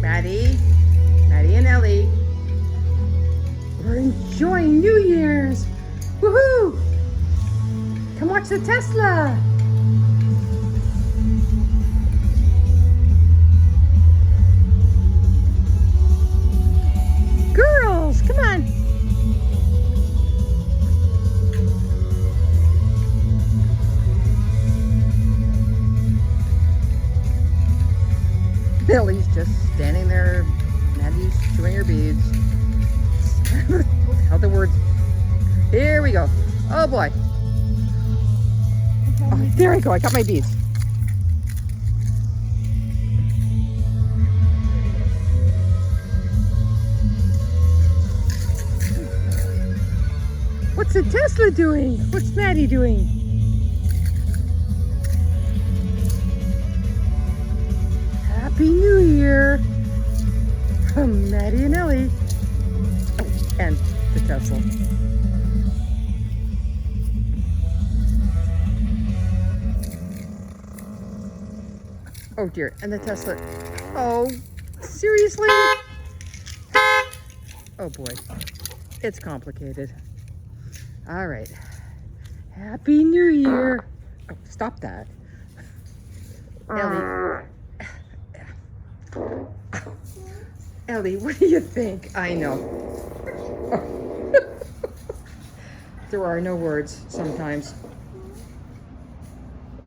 Maddie and Ellie. We're enjoying New Year's. Woohoo! Come watch the Tesla. Girls, come on. Ellie's just standing there. Maddie's chewing her beads. How the words. Here we go. Oh boy. Oh, there I go. I got my beads. What's the Tesla doing? What's Maddie doing? Happy New Year from Maddie and Ellie. Oh, and the Tesla. Oh dear, and the Tesla. Oh, seriously? Oh boy, it's complicated. All right. Happy New Year. Oh, stop that. Ellie. Ellie, what do you think? I know. There are no words sometimes.